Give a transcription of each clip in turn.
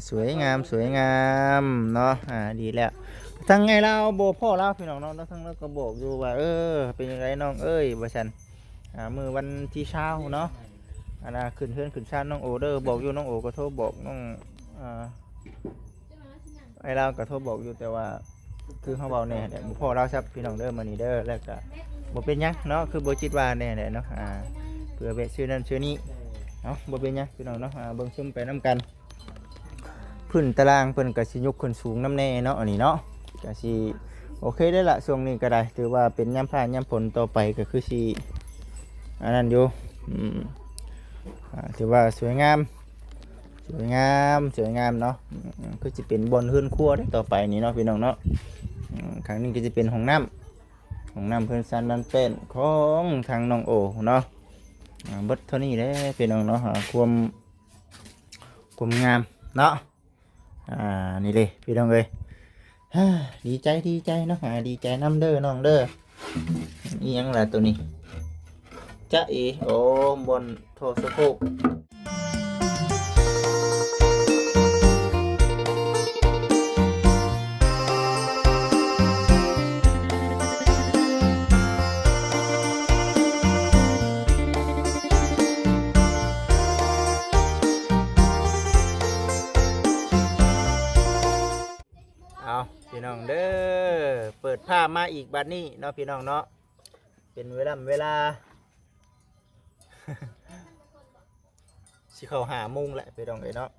สวยงามสวยงามเนาะดีแล้วทั้งไงเราโบพ่อเราพี่น้องเนาะทั้งเราก็บอกอยู่ว่าเป็นยังไงน้องเอ้ยว่าฉันมือวันที่เช้าเนาะขึ้นเฮือนขึ้นชาติน้องโอเดอร์บอกอยู่น้องโอก็โทรบอกน้องไอเราก็โทรบอกอยู่แต่ว่าคือเขาบอกเนี่ยบ่พ่อเราซับพี่น้องเด้อมานี่เด้อแล้วก็บ่เป็นหยังเนาะคือบ่จิตว่าเนี่ยเนาะเพื่อแวะซื้อนั่นซื้อนี่เนาะบ่เป็นหยังพี่น้องเนาะเบิ่งซุ่มไปน้ำกันพื้นตารางเพิ่นก็สิยกขึ้นสูงน้ำแน่เนาะอันนี้เนาะก็สิโอเคได้ละช่วงนี้ก็ได้ถือว่าเป็นยามฟ้ายามฝนต่อไปก็คือสิอันนั้นอยู่ถือว่าสวยงามสวยงามสวยงามเนาะคือจะเป็นบนเฮือนครัวได้ต่อไปนี่เนาะพี่น้องเนาะครั้งนี้ก็จะเป็นห้องน้ำเพื่อนซันนันเป็นของทางน้องโอเนาะเบิดเท่านี้เลยพี่น้องเนาะความงามเนาะนี่เลยพี่น้องเลยดีใจเนาะดีใจน้ำเด้อน้องเด้อนี่ยังล่ะตัวนี้จ๊ะอีโอ้บนโทรศัพท์พี่น้องเด้อเปิดผ้ามาอีกบัดนี้เนาะพี่น้องเนาะเป็นเวลา สิเข้า5 โมงแหละพี่น้องเอ้ยเนาะ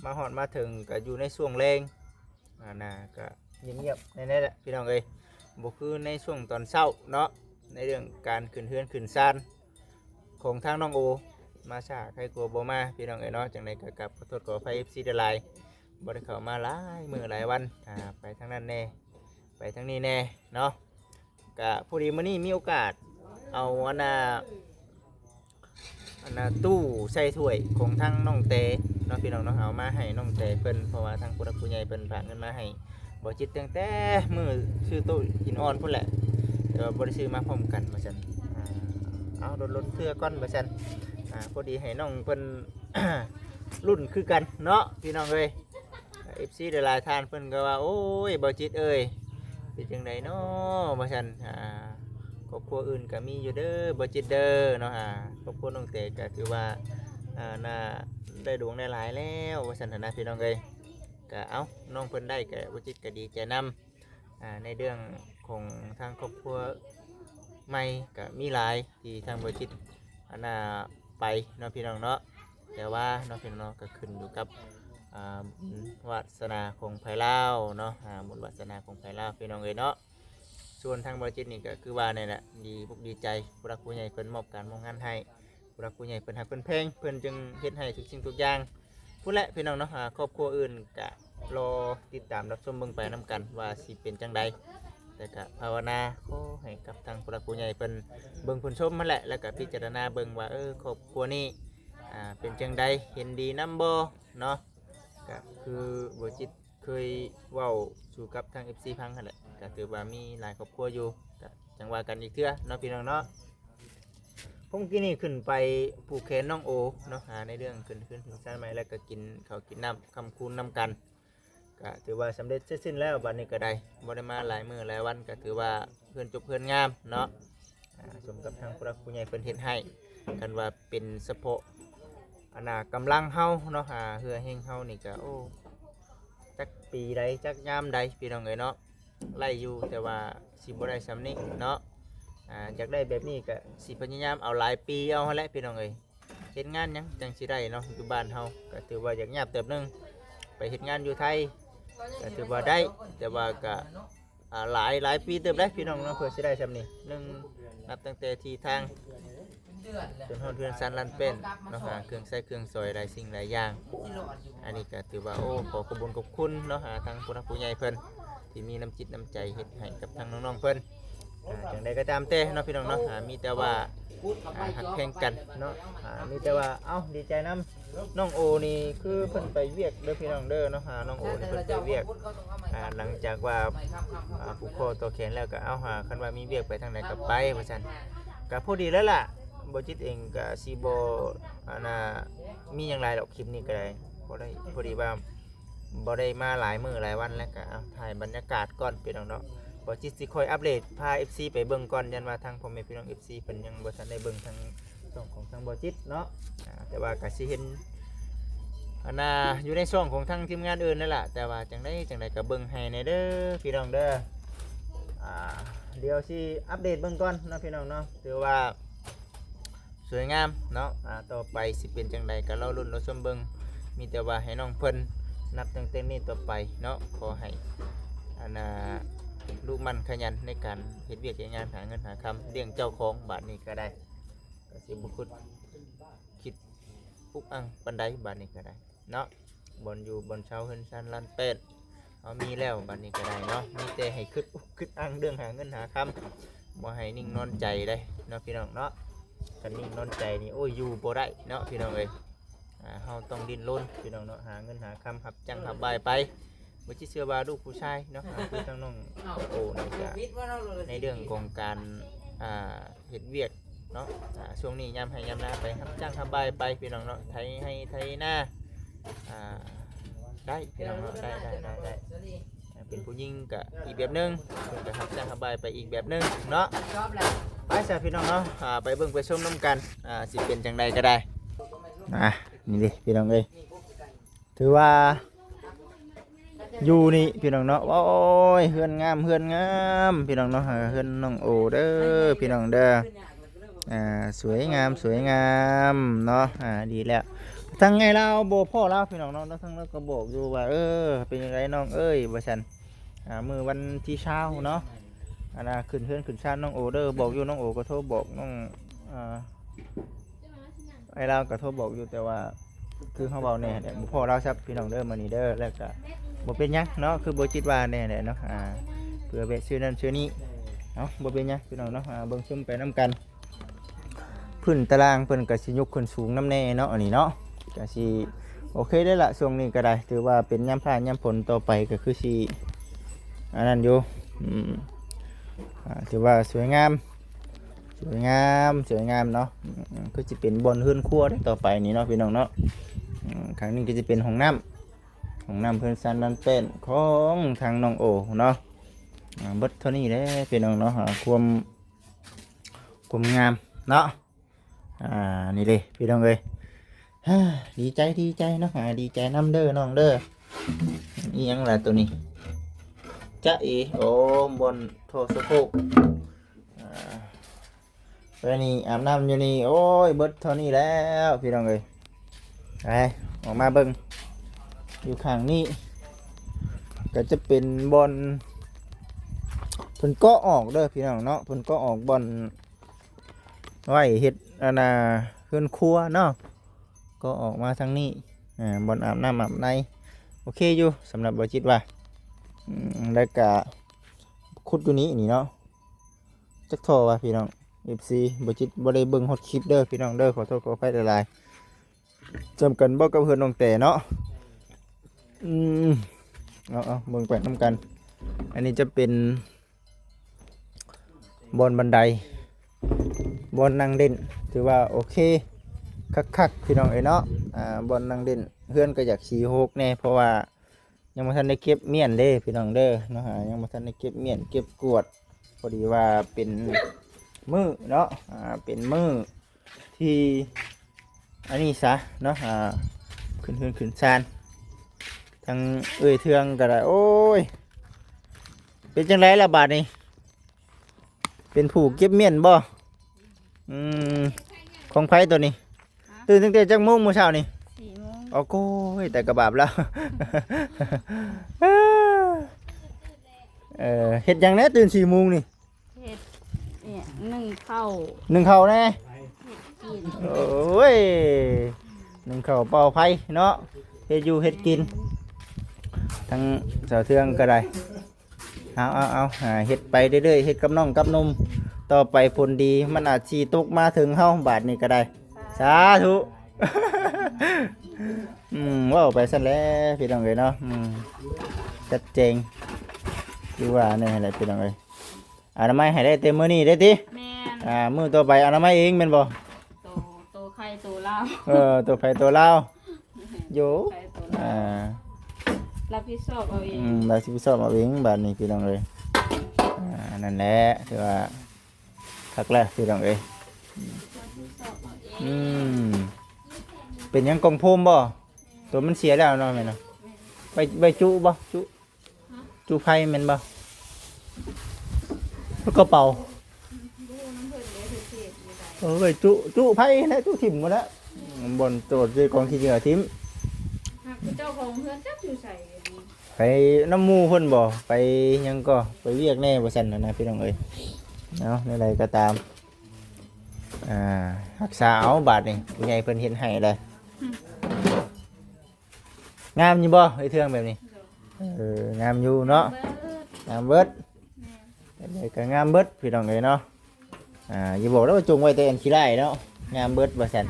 มาฮอดมาถึงก็อยู่ในช่วงแรงก็เงียบๆแน่ๆแหละพี่น้องเอ้ยบ่คือในช่วงตอนเช้าเนาะในเรื่องการขึ้นเฮือนขึ้นศาลของทางน้องโอมาช้าใครกลัวบ่มาพี่น้องเอ้ยเนาะจังได๋ก็กลับขอโทษขออภัย FC ได้หลายบ่ได้เข้ามาหลายมื้อหลายวันไปทางนั้นแน่ไปทางนี้แน่เนาะก็พอดีมื้อนี้มีโอกาสเอาตู้ใส่ถ้วยของทั้งน้องเตน้องพี่น้องเนาะเอามาให้น้องเตเพิ่นเพราะว่าทางผู้รักผู้ใหญ่เพิ่นฝากเงินมาให้บ่จิตตั้งแต่มื้อซื้อตู้หินอ่อนพุ่นแหละแต่ว่าบ่ได้ซื้อมาพร้อมกันว่าซั่นเอาลดเพื่อก่อนว่าซั่นพอดีให้น้องเพิ่น รุ่นคือกันเนาะพี่น้องเอ้ย FC หลายๆท่านเพิ่นก็ว่าโอ้ยบ่จิตเอ้ยเป็นจังไดเนาะว่าซั่นครอบครัวอื่นก็มีอยู่เด้อบ่จิตเด้อเนาะครอบครัวน้องเตก็ถือว่าน่าได้ดวงได้หลายแล้วว่าซั่นนะพี่น้องเอ้ยก็เอ้าน้องเพิ่นได้ก็บ่จิตก็ดีใจนำในเรื่องของทางครอบครัวใหม่ก็มีหลายที่ทางบ่จิตไปเนาะพี่น้องเนาะแต่ว่าน้องพี่น้องก็ขึ้นอยู่กับวาสนาของไผลาวเนาะบุญวาสนาของไผลาวพี่น้องเอ้ยเนาะส่วนทางบริจิตนี่ก็คือว่าเนี่ยแหละดีใจผู้รักผู้ใหญ่เพิ่นมอบการมอบงานให้ผู้รักผู้ใหญ่เพิ่นหักเพิ่นแพงเพิ่นจึงเฮ็ดให้ทุกสิ่งทุกอย่างผู้และพี่น้องเนาะครอบครัวอื่นก็รอติดตามรับชมเบิ่งไปนํกันว่าสิเป็นจังใดแต่ก็ภาวนาขอให้กับทางผู้รักผู้ใหญ่เพิ่นเบิ่งเพิ่นชมมาแหละแล้วก็พิจารณาเบิ่งว่าครอบครัวนี้เป็นจังใดเห็นดีนำบ่เนาะก็คือบริจิตเคยเว้าสู่กับทาง FC พังนั่นแหละก็ถือว่ามีหลายครอบครัวอยู่ก็จังว่ากันอีกเทื่อเนาะพี่น้องเนาะผมกินนี่ขึ้นไปผูกแขนน้องโอเนาะในเรื่องขึ้นถึงชั้นใหม่แล้วก็กินข้าวกินน้ำคำคูณน้ำกันก็ถือว่าสำเร็จเสร็จสิ้นแล้ววันนี้ก็ได้บ่ได้มาหลายมื้อหลายวันก็ถือว่าเพื่อนจบเพื่อนงามเนาะสมกับทางผู้รักผู้ใหญ่เพิ่นเฮ็ดให้กันว่าเป็นเฉพาะกำลังเฮาเนาะเฮือเฮงเฮานี่ก็โอ้จักปีใดจักยามใดพี่น้องเอ้ยเนาะไล่อยู่แต่ว่าสิบ่ได้สำนี้เนาะอยากได้แบบนี้ก็สิพยายามเอาหลายปีเอาหั่นแหละพี่น้องเอ้ยเฮ็ดงานหยังจังสิได้เนาะอยู่บ้านเฮาก็ถือว่าอยากยากเติบนึงไปเฮ็ดงานอยู่ไทยก็ถือว่าได้แต่ว่าก็หลายปีเติบได้พี่น้องเนาะเพื่อสิได้สำนี้นึงนับตั้งแต่ที่ทางจนฮอดเพื่อนซันลันเป็นเนาะเครื่องใช้เครื่องซอยหลายสิ่งหลายอย่างอันนี้ก็ถือว่าโอ้ขอขอบคุณเนาะทางผู้รักผู้ใหญ่เพิ่นที่มีน้ำจิตน้ำใจเฮ็ดให้กับทางน้องๆเพิ่นจังใดก็ตามแต่เนาะพี่น้องเนาะมีแต่ว่าหักแพงกันเนาะมีแต่ว่าเอ้าดีใจน้ำน้องโอนี่คือเพิ่นไปเวียกเด้อพี่น้องเด้อเนาะน้องโอนี่เพิ่นไปเวียกหลังจากว่าผูกคอต่อแขนแล้วก็เอาคันว่ามีเวียกไปทางไหนก็ไปว่าซั่นก็พอดีแล้วล่ะบจิตเองกับซีโบมีอย่างไรดอกคลิปนี้ก็ได้ บ่ได้พอดีว่าบ่ได้มาหลายมื้อหลายวันแล้วก็เอาถ่ายบรรยากาศก่อนพี่น้องเนาะบ่จิตสิคอยอัปเดตพา FC ไปเบิ่งก่อนยันว่าทางพ่อแม่พี่น้อง FC เพิ่นยังบ่ทันได้เบิ่งทางช่องของทางบ่จิตเนาะแต่ว่าก็สิเห็นอันน่ะอยู่ในช่องของทางทีมงานอื่นนั่นแหละแต่ว่าจังไดก็เบิ่งให้ในเด้อพี่น้องเด้อเดี๋ยวสิอัปเดตเบิ่งก่อนเนาะพี่น้องเนาะถือว่าสวยงามเนาะต่อไปสิเป็นจังไดก็รอลุ้นรอชมเบิ่งมีแต่ว่าให้น้องเพิ่นนับตั้งแต่นี้ต่อไปเนาะขอให้อันน่ะลูกมันขยันในการเฮ็ดเวียกเฮ็ดงานหาเงินหาคำเลี้ยงเจ้าของบาดนี้ก็ได้ก็สิบ่คิดปุ๊กอังปานใดบาดนี้ก็ได้เนาะบนอยู่บนเช้าเฮือนซันลันเป็ดเอามีแล้วบาดนี้ก็ได้เนาะมีแต่ให้คิดอังเรื่องหาเงินหาคำบ่ให้นิ่งนอนใจได้เนาะพี่น้องเนาะคันนิ่งนอนใจนี่โอ้ยอยู่บ่ได้เนาะพี่น้องเอ้ยเฮาต้องดิ้นรนพี่น้องเนาะหาเงินหาคำหับจังหับบายไปบ่สิเชื่อว่าลูกผู้ชายเนาะคือทางน้องโอ้นี่ก็ในเรื่องของการเฮ็ดเวียกเนาะช่วงนี้ยามให้ยามหน้าไปหับจังหับบายไปพี่น้องเนาะไถให้ไถหน้าได้พี่น้องเนาะได้เป็นผู้หญิงก็อีกแบบนึงเพิ่นก็หับจังหับบายไปอีกแบบนึงเนาะไปจ้ะพี่น้องเนาะไปเบิ่งไปชมน้ำกันสิเป็นจังใดก็ได้นี่ดิพี่น้องเอ้ยถือว่าอยู่นี่พี่น้องเนาะโอ้ยเฮือนงามพี่น้องเนาะเฮือนน้องโอเด้อพี่น้องเด้อสวยงามเนาะดีแล้วทั้งไงเราโบพ่อเราพี่น้องเนาะทั้งเราก็บอกอยู่ว่าเป็นยังไงน้องเอ้ยว่าฉันมือวันที่เช้าเนาะขึ้นเฮือนขึ้นชานน้องโอเด้อบอกอยู่น้องโอก็โทรบอกน้องไอเราก็โทรบอกอยู่แต่ว่าคือเขาบอกเนี่ยบุพ่อเราซับพี่น้องเด้อมานี่เด้อแล้วก็บ่เป็นยังเนาะคือบ่จิตว่าเนี่ยเนาะเพื่อแวะซื้อนั่นซื้อนี่เนาะบ่เป็นยังพี่น้องเนาะเบิ่งชมไปนํกันพื้นตารางเพิ่นก็สิยกขึ้นสูงนำแน่เนาะอันนี้เนาะก็สิโอเคได้ละช่วงนี้ก็ได้ถือว่าเป็นยามฟ้ายามฝนต่อไปก็คือสิอันนั้นอยู่ถือว่าสวยงามเนาะก็จะเป็นบนเฮือนครัวได้ต่อไปนี่เนาะพี่น้องเนาะครั้งนี้ก็จะเป็นห้องน้ำเพื่อนซันดันเป็นของทางน้องโอเนาะเบิดเท่านี้เลยพี่น้องเนาะความงามเนาะนี่เลยพี่น้องเลยดีใจเนาะดีใจน้ำเด้อน้องเด้อนี่ยังล่ะตัวนี้จ๊ะอีโอ้บนโถสะโพกไปนี่อาบน้ำอยู่นี่โอ้ยเบิดเท่านี้แล้วพี่น้องเลยไปออกมาเบิ่งอยู่ข้างนี้ก็จะเป็นบอลเพิ่นก็ออกเด้อพี่น้องเนาะเพิ่นก็ออกบอลไว้เฮ็ดเฮือนครัวเนาะก็ออกมาทางนี้บอลอาบน้ำอาบในโอเคอยู่สำหรับบ่จิตว่าแล้วก็ขุดอยู่นี้นี่เนาะจักท่อว่าพี่น้องFC บ่จิตบ่ได้เบิ่งฮอตคลิปเด้อพี่น้องเด้อขอโทษขออภัยหลายๆจำกันบ่กับเพื่อนน้องแต่เนาะเอาเบิ่งไปนำกันอันนี้จะเป็นบนบันไดบนนั่งเด่นถือว่าโอเคคักพี่น้องเนาะบนนั่งเด่นเพื่อนก็อยากสีโฮกแน่เพราะว่ายังบ่ทันได้เก็บเมี่ยนเด้พี่น้องเด้อเนาะยังบ่ทันได้เก็บเมี่ยนเก็บกวดพอดีว่าเป็นมือเนาะเป็นมือที่อันนี้ซะเนาะขึ้นซานทางเทืองก็ได้โอ้ยเป็นจังไรละบาทนี่เป็นผู้เก็บเมี่ยนบ่ของไผตัวนี้ตื่นตั้งแต่จักโมงมื้อเช้านี่4 โมงโอ้โหแต่กระบาบแล้วเฮ็ดหยังแน่ตื่น4 โมงนี่เฮ็ดเนี่ยนึ่งข้าวแน่โอ้ยนึ่งข้าวเป่าไผเนาะเฮ็ดอยู่เฮ็ดกินทั้งสาวเทืองก็ได้เอาเฮ็ดไปเรื่อยๆเฮ็ดกับน้องกับนมต่อไปผลดีมันอาจสิตกมาถึงเฮาบาทนี้ก็ได้สาธุว่าไปซั่นแหละพี่น้องเอ้ยเนาะชัดเจนคือว่านี่แหละพี่น้องเอ้ยอนามัยให้ได้เต็มมื้อนี้ได้ติแม่นมื้อต่อไปอนามัยเองแม่นบ่โตไข่โตลาวโตไข่โตลาวอยู่ อ่า รับผิดชอบเอาเอง บาสิพิซซ่ามาเองบาดนี้พี่น้องเลยนั่นแหละถือว่าคักแล้วพี่น้องเอ้ย รับผิดชอบเอาเอง อืมเป็นหยังกองโพมบ่ตัวมันเสียแล้วเนาะแม่เนาะไปจุบ่จุไผแม่นบ่แล้วก็เป่า ดูน้ำเพิ่นเลยคือเศษอยู่ได้ ไปจุไผแล้วจุถิ่มหมดแล้วบนโจทย์ด้วยกองขี้เหงื่อทิ่ม หากเจ้าของเพิ่นจักอยู่ใส่อันนี้ ไปน้ำหมู่เพิ่นบ่ไปหยังก็ไปเรียกแน่บ่ซั่นน่ะนะพี่น้องเอ้ยเนาะในใดก็ตามรักษาเอาบาดนี่ผู้ใหญ่เพิ่นเฮ็ดให้เลยงามอยู่บ่ไอ้เทืองแบบนี้งามอยู่เนาะ เบิด งามเบิด แม่ เดี๋ยวก็งามเบิดพี่น้องเอ้ยเนาะอย่าบอกแล้วว่าจงไว้แต่อันขี้ไร่เนาะงามเบิดว่าซั่น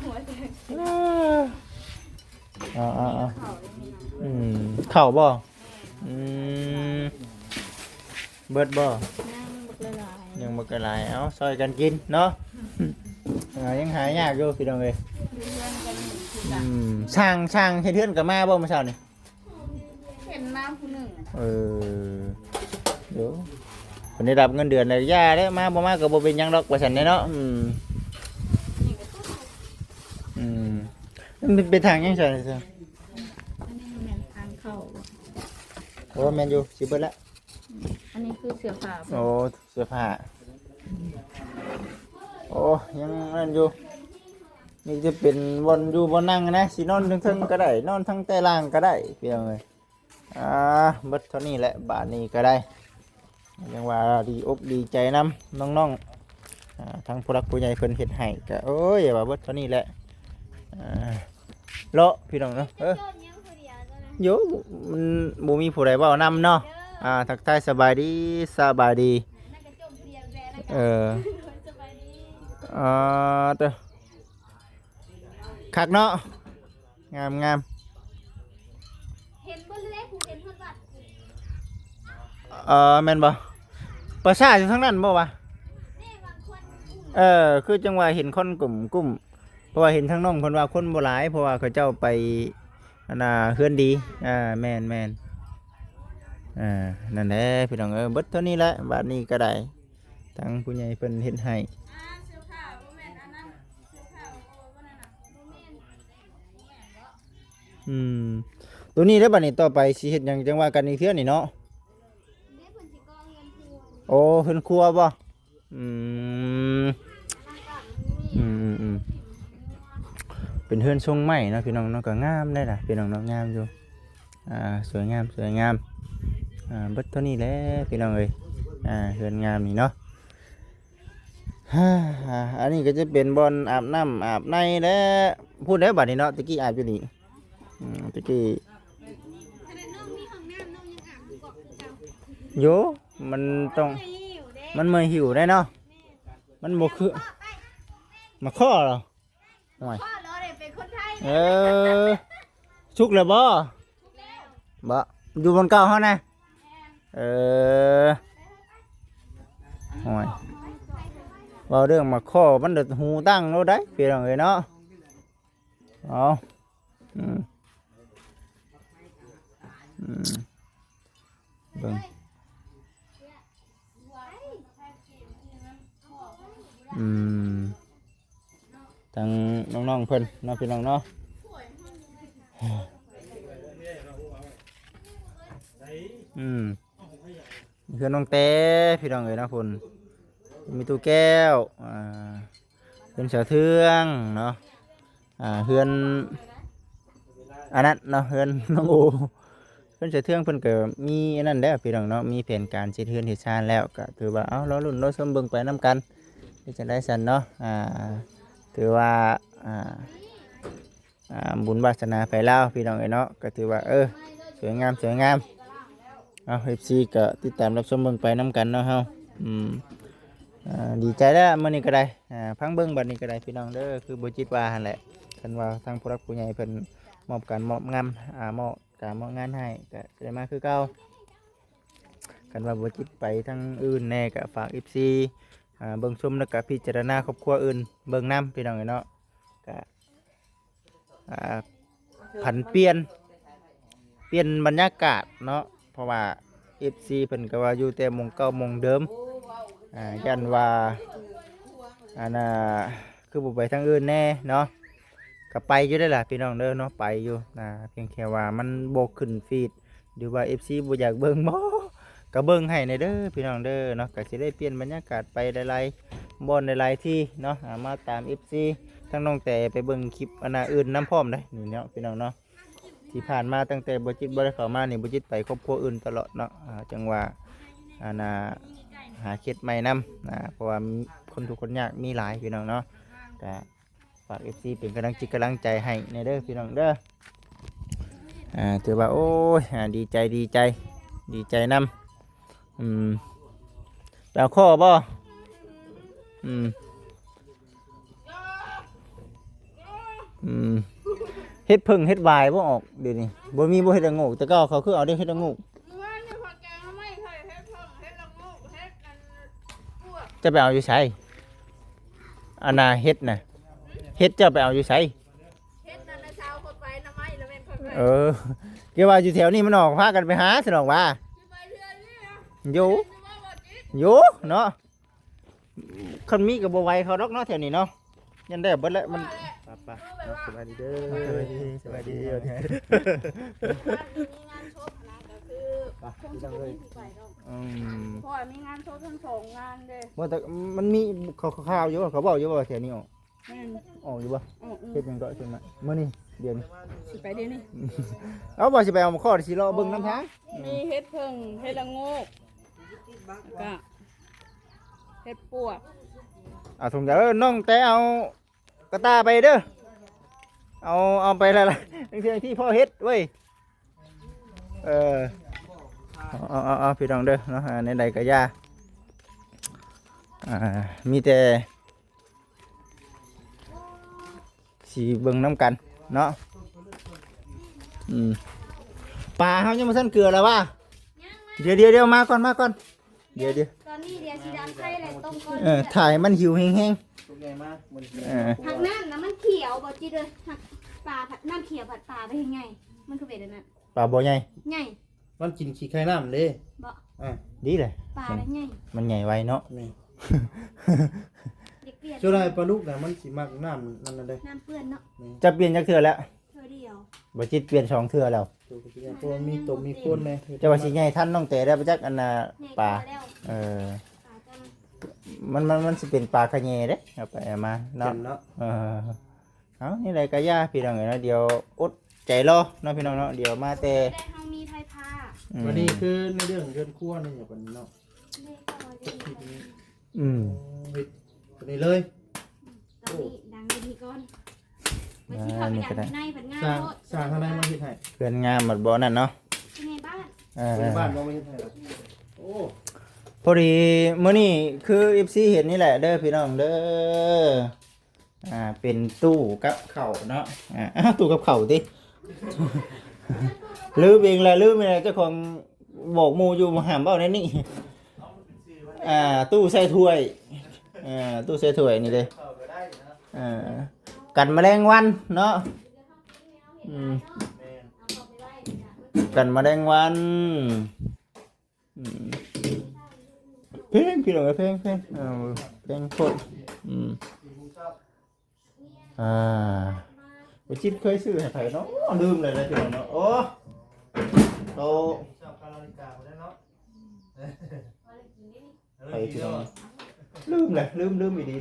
หัวใจ อ๋อ เขาเลยนี่นะ เข้าบ่เบิดบ่ นั่งบักละลาย ยังบ่กระลายเอาซอยกันกินเนาะยังหายากอยู่พี่น้องเอ้ย ดูเพื่อนกันคือกัน ช่างเฮ็ดเฮือนกับมาบ่เมื่อเช้านี่ เห็นน้ำผู้หนึ่ง เดี๋ยวเพิ่นได้รับเงินเดือนแล้วย่าเด้มาบ่มาก็บ่เป็นหยังดอกว่าซั่นเนาะนี่ก็ต้อง มันเป็นทางยังซั่นเด้อ อันนี้มันเป็นทางเข้า โอ้แม่นอยู่สิเบิดละ อันนี้คือเสื้อผ้า โอ้เสื้อผ้าโอ้ยังนั่นอยู่นี่จะเป็นบนอยู่บนนั่งนะสินอนทั้งก็ได้นอนทั้งใต้ล่างก็ได้เพียงเลยเบิดเท่านี้แหละบาทนี้ก็ได้ยังว่าดีอกดีใจน้ำน้องๆทั้งผู้รักผู้ใหญ่เพิ่นเฮ็ดให้ก็โอ้ยอย่าว่าเบิดเท่านี้แหละเลาะพี่น้องเนาะโยมันบ่มีผู้ใดเว้านำเนาะทักทายสบายดีเด้อคักเนาะงาม เห็นบนเล็กเห็นคนบัด แม่นบ่ประชาอยู่ทางนั้นบ่วะ นี่บางคน คือจังว่าเห็นคนกลุ่มเพราะว่าเห็นทางน้องเพิ่นว่าคนบ่หลายเพราะว่าเขาเจ้าไปอันน่ะเฮือนดีแม่นนั่นแหละพี่น้องเบิดเท่านี้แหละบาดนี้ก็ได้ทางผู้ใหญ่เพิ่นเฮ็ดให้ เสื้อผ้าบ่แม่นอันนั้นเสื้อผ้าโอ้บ่นั่นน่ะบ่แม่น ตัวนี้เด้อบัดนี้ต่อไปสิเฮ็ดหยังจังว่ากันอีกเทื่อนี่เนาะ เด็กคนสิกองเงินทัวร์ โอ้เพิ่นครัวบ่เป็นเฮือนทรงไม้เนาะพี่น้องเนาะก็งามได้ล่ะพี่น้องเนาะงามอยู่สวยงามเบิดเท่านี้แหละพี่น้องเอ้ยเฮือนงามนี่เนาะอันนี้ก็จะเป็นบ่อนอาบน้ำอาบในและพูดได้บัดนี้เนาะตะกี้อาบอยู่นี่ตะกี้ ขนาดน้องมีห้องน้ำน้องยังอาบอยู่เกาะคือเก่า โยมันต้อง ไม่หิวเด้ มันเมื่อยหิวได้เนาะมันบ่คือมาข้อเหรอห่วย พ่อเราเนี่ยเป็นคนไทย ชุกแล้วบ่บ่อยู่บนเก้าเฮานะห่วยเว้าเรื่องมาข้อมันเดือดหูตั้งโลดได้พี่น้องเอ้ยเนาะเอาเบิ่งทางน้องๆเพิ่นเนาะพี่น้องเนาะคือน้องเต้พี่น้องเอ้ยเนาะพุ่นมีตู้แก้วเฮือนเสือเทืองเนาะเฮือนอันนั้นเนาะเฮือนน้องโอเฮือนเสือเทืองเพิ่นก็มีอันนั้นแล้วพี่น้องเนาะมีแผนการเฮ็ดเฮือนเฮ็ดชานแล้วก็ถือว่าเอาเราลุ้นเราชมเบิ่งไปนํกันจะได้ซั่นเนาะถือว่าบุญวาสนาไปแล้วพี่น้องเอ้ยเนาะก็ถือว่าสวยงามเอาFCก็ติดตามรับชมเบิ่งไปนํกันเนาะเฮาดีใจแล้วมื้อนี้ก็ได้พังเบิ่งบัดนี้ก็ได้พี่น้องเด้อคือบ่จิตว่าหั่นแหละคันว่าทางผู้รักผู้ใหญ่เพิ่นมอบการมอบงานมอบงานให้ก็จะได้มาคือเก่าคันว่าบ่จิตไปทางอื่นแน่ก็ฝาก FC เบิ่งชมแล้วก็พิจารณาครอบครัวอื่นเบิ่งนํพี่น้องเนาะก็ ผันเปลี่ยนบรรยากาศเนาะเพราะว่า FC เพิ่นก็ว่าอยู่แต่หมองเก่าหมองเดิมยันว่าอันน่ะคือบ่ไปทางอื่นแน่เนาะก็ไปอยู่ได้อล่ะพี่น้องเด้อเนาะไปอยู่เพียงแค่ว่ามันบ่ขึ้นฟีดหรือว่า FC บ่อยากเบิ่งบ่ก็เบิ่งให้ในเด้อพี่น้องเด้อเนาะก็สิได้เปลี่ยนบรรยากาศไปหลายๆบ่อนหลายๆที่เนาะมาตาม FC ทั้งน้องแต่ไปเบิ่งคลิปอันน่ะอื่นน้ำพร้อมได้นี่เนาะพี่น้องเนาะที่ผ่านมาตั้งแต่บ่จิตบ่ได้เข้ามานี่บ่จิตไปครอบครัวอื่นตลอดเนาะจังว่าอันน่ะหาเคล็ดใหม่นํเพราะว่าคนทุกคนยากมีหลายพี่น้องเนาะก็ฝาก FC เป็นกำลังจิตกำลังใจให้ในเด้อพี่น้องเด้อถือว่าโอ้ยดีใจนำไปเอาข้อบ่เฮ็ดพึ่งเฮ็ดวายบ่ออกเดี๋ยวนี้บ่มีบ่เฮ็ดละโงกแต่ก็เขาคือเอาได้เฮ็ดละโงก ว่าเนี่ยพอแกงไม่เคยเฮ็ดเพิ่งเฮ็ดละงูเฮ็ดอันพวก จะไปเอาอยู่ไสอันน่ะเฮ็ดน่ะเฮ็ดจะไปเอาอยู่ไส เฮ็ดนั่นนะเช้าคนไปน้ำไม้แล้วแม่นคนไป เกี่ยวว่าอยู่แถวนี้มันออกพากันไปหาสนองว่า สิไปเรื่อยนี่นะ อยู่ จะว่าบ่จิต อยู่เนาะคนมีก็บ่ไหวเขาดอกเนาะแถวนี้เนาะยันได้เบิดแล้วมันไปๆสบายดีเด้อสบายดี บ้านนี้มีงานชกนะก็คือคงจะไม่มีไปดอกเพราะว่ามีงานชกทั้งสองงานเด้ ว่าแต่มันมีข่าวอยู่เขาบอกอยู่ว่าแถวนี้ออก แม่น ออกอยู่บ่ อ๋อ เฮ็ดหยังก็ขึ้นมามื้อนี้เดือน สิไปเดี๋ยวนี้ เอาบ่สิไปเอาข้อสิรอเบิ่งน้ำทาง มีเฮ็ดเพิ่งเฮ็ดละโงกก็เฮ็ดปวก ถุงยาน้องแต่เอากระตาไปเด้อเอาไปละที่พ่อเฮ็ดเว้ยเอาพี่น้องเด้อเนาะในใดก็ยามีแต่สีเบิ่งน้ำกันเนาะปลาเฮายังบ่ทันเกลือแล้วว่าเดี๋ยวมาก่อนเดี๋ยว ตอนนี้เดี๋ยวสีดำไข่อะไรต้มก่อน ถ่ายมันหิวแห้ง ผักน้ำนะมันเขียวบ่จีเลยผักปลาผัดน้ำเขียวผัดปลาไปยังไงมันคือเป็นอันนั้น ปลาบ่ใหญ่ ไง มันกินขี้ไข่น้ำเด้ บ่ ดีเลย ปลาได้ไง มันใหญ่ไวเนาะ นี่ เด็กเปลี่ยน ช่วงไรปลาลูกน่ะมันสิมักน้ำนั่นน่ะเด้ น้ำเปื้อนเนาะ จะเปลี่ยนจักเทื่อแล้ว เธอเดียว บ่จิตเปลี่ยน2เทื่อแล้ว ตัวก็สิเนี่ยเพราะว่ามีตมมีก้นเลย จะว่าสิใหญ่ท่านน้องแต่ได้ไปจักอันน่ะ ใหญ่ ปลา แล้ว เออ ปลาจะ มันสิเป็นปลาขะแยเด้เอาไปเอามา เนาะ เนาะ เนาะ เอานี่แหละก็ย่าพี่น้องเอ้ยเนาะเดี๋ยวอดใจรอเนาะพี่น้องเนาะเดี๋ยวมาแต่ ได้เฮามีไทยผ้า วันนี้คือในเรื่องเรือนครัวนี่อย่างนี้เนาะ เลขก็ดี เฮ็ดตัวนี้เลย ตอนนี้ดังดีก่อนมาที่เขาไปดังในผัดงาน สร้าง โลด สร้างทางใดมาเฮ็ดให้ เพื่อนงามหมดบ่นั่นเนาะ เป็นไงบ้าน คนบ้านบ่มาเฮ็ดให้หรอกโอ้ พอดีมื้อนี้คือ FC เห็นนี่แหละเด้อพี่น้องเด้อเป็นตู้กับข้าวเนาะตู้กับข้าวติ ลืมเองแหละลืมเองแหละเจ้าของบอกหมู่อยู่มาหามเว้าในนี่ตู้ใส่ถ้วยตู้ใส่ถ้วยนี่เด้กันแมลงวันเนาะกันแมลงวันเพลงพี่น้องเพลงเพลงโคตรบ่จิตเคยซื้อให้ไผเนาะลืมเลยนะพี่น้องเนาะโอ้โต ชอบคาราลิกาบ่ได้เนาะ ไปพี่น้องลืมเลยลืมอีดี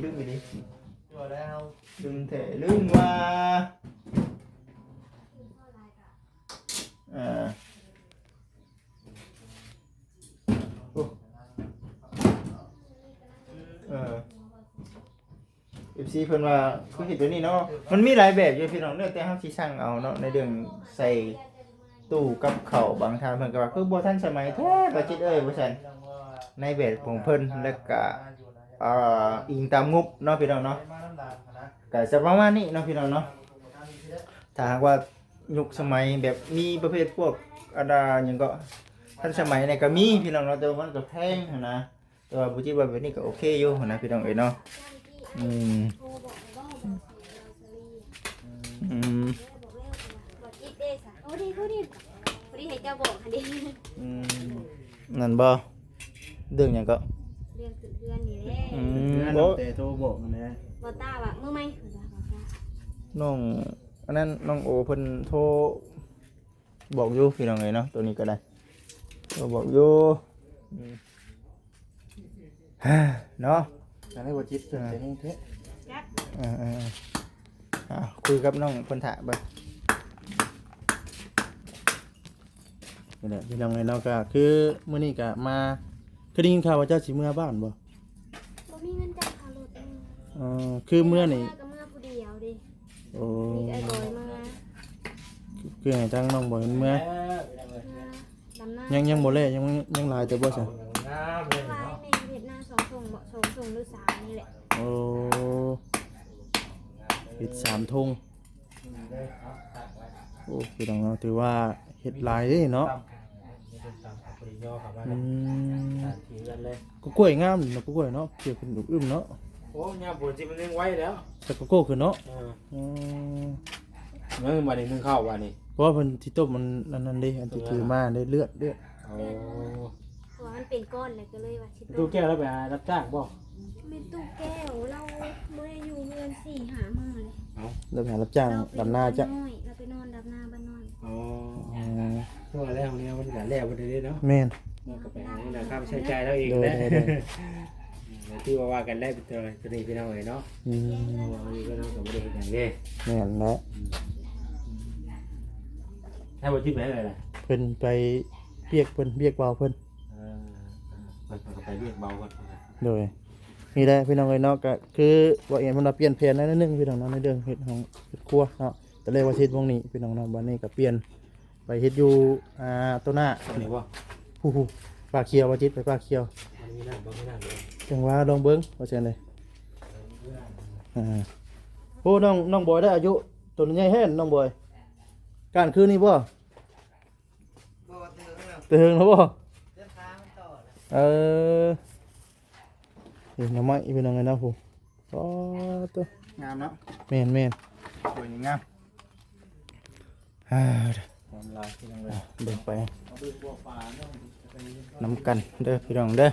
ตัวได้เฮา ลืมแท้ลืมว่าFC เพิ่นว่าคือเฮ็ดแบบนี้เนาะมันมีหลายแบบอยู่พี่น้องเด้อแต่เฮาสิสั่งเอาเนาะในเรื่องใส่ตู้กับข้าวบางทางเพิ่นก็ว่าคือบ่ทันสมัยแท้บ่จิตเอ้ยว่าซั่นในแบบของเพิ่นแล้วก็อิงตามงบเนาะพี่น้องเนาะก็จะประมาณนี้เนาะพี่น้องเนาะถ้าหากว่ายุคสมัยแบบมีประเภทพวกอันดาหยังก็ทันสมัยเนี่ยก็มีพี่น้องเนาะแต่ว่ามันก็แพงหั้นนะแต่ว่าบ่จิตว่าแบบนี้ก็โอเคอยู่หั้นนะพี่น้องเอ้ยเนาะโทรบอกว่าบอกสลีบอกจิต พอดีให้เจ้าบอกค่ะดิ นั่นบ่เรื่องหยังก็ เรื่องคือเพื่อนนี่แหละ บ่ แต่โทรบอกนะ บ่ตาว่ามื้อไหมบ่ตา น้องอันนั้นน้องโอเพิ่นโทรบอกอยู่พี่น้องเอ้ยเนาะตัวนี้ก็ได้โทรบอกอยู่เนาะ จะให้บ่จิตเกิดแต่แห้งแท้ จัก คุยกับน้องเพิ่นถาเบิ่งนี่แหละพี่น้องเอ้ยเนาะก็คือมื้อนี้ก็มาคือได้ยินข่าวว่าเจ้าสิเมื่อบ้านบ่ บ่มีเงินจ่ายค่ารถเอง คือเมื่อนี่ ก็เมื่อผู้เดียวดิ โอ้ มีไอ้บอยมา คือให้ทางน้องบ่เห็นเมื่อ ดำน้า ยังบ่แลยังหลายแต่บ่ซะ งามเลย ลาย เนาะ แม่เฮ็ดหน้า2ส่งบ่2ส่งหรือ3นี่แหละ โอ้เฮ็ด3ทุ่งโอ้พี่น้องเนาะถือว่าเฮ็ดหลายเด้เนาะ พอดีย่อครับว่า อืม ถือกันเลย ก็กล้วยงามเนาะกล้วยเนาะเกี่ยวขึ้นดุอึ้มเนาะ โอ้ยามปวดจิมันเลี้ยงไว้แล้ว แต่ก็โก้ขึ้นเนาะ เมื่อวันนี้นึ่งข้าววันนี้ เพราะว่าเพิ่นที่ต้มมันนั่นเด้อันที่ถือมาได้เลือด โอ้ เพราะว่ามันเป็นก้อนเลยก็เลยว่าสิ ตู้แก้วแล้วไปรับจ้างบ่ เป็นตู้แก้วเราบ่ได้อยู่เรือน4-5มื้อเลย แล้วไปหารับจ้างดำนาจ้ะ เราไปนอนดำนาบ้านน้อย อ๋อตัวแรกนี้มันก็แล้วบ่ได้เนาะ แม่น มันก็ไปหาเงินค่าใช้จ่ายแล้วเอง โดย นะ โดย ที่ว่ากันได้เป็นตัวนี้พี่น้องเอ๋ยเนาะ อืม ว่ามีก็น้องก็บ่ได้เฮ็ดหยังเด้ แม่นแหละ ถ้าบ่จิตไปเลยล่ะ เพิ่นไปเรียกเพิ่นเรียกเบาเพิ่น มันก็ไปเรียกเบาก่อน โดยนี่แหละพี่น้องเอ้ยเนาะก็คือว่าเอ็นมันมาเปลี่ยนแผนแล้วนิดนึงพี่น้องเนาะในเรื่องเฮ็ดของเฮ็ดครัวเนาะแต่เลยว่าเฮ็ดวงนี้พี่น้องเนาะบัดนี้ก็เปลี่ยนไปเฮ็ดอยู่ตัวหน้า นี่บ่ ผู้ปลาเขียวว่าจิตไปปลาเขียว มันมีน้ำบ่มีน้ำเลย จังว่าลองเบิ่งว่าซั่นเลยโอ้น้องบอยได้อายุตัวใหญ่แฮ่นน้องบอยการคืนนี้บ่เตือนแล้วบ่เห็นน้ำไม้พี่น้องเอ้ยเนาะผู้อ๋อตัวงามเนาะแม่นสวยงามความลายพี่น้องเอ๋ย เดินไปน้ำกันเด้อพี่น้องเด้อ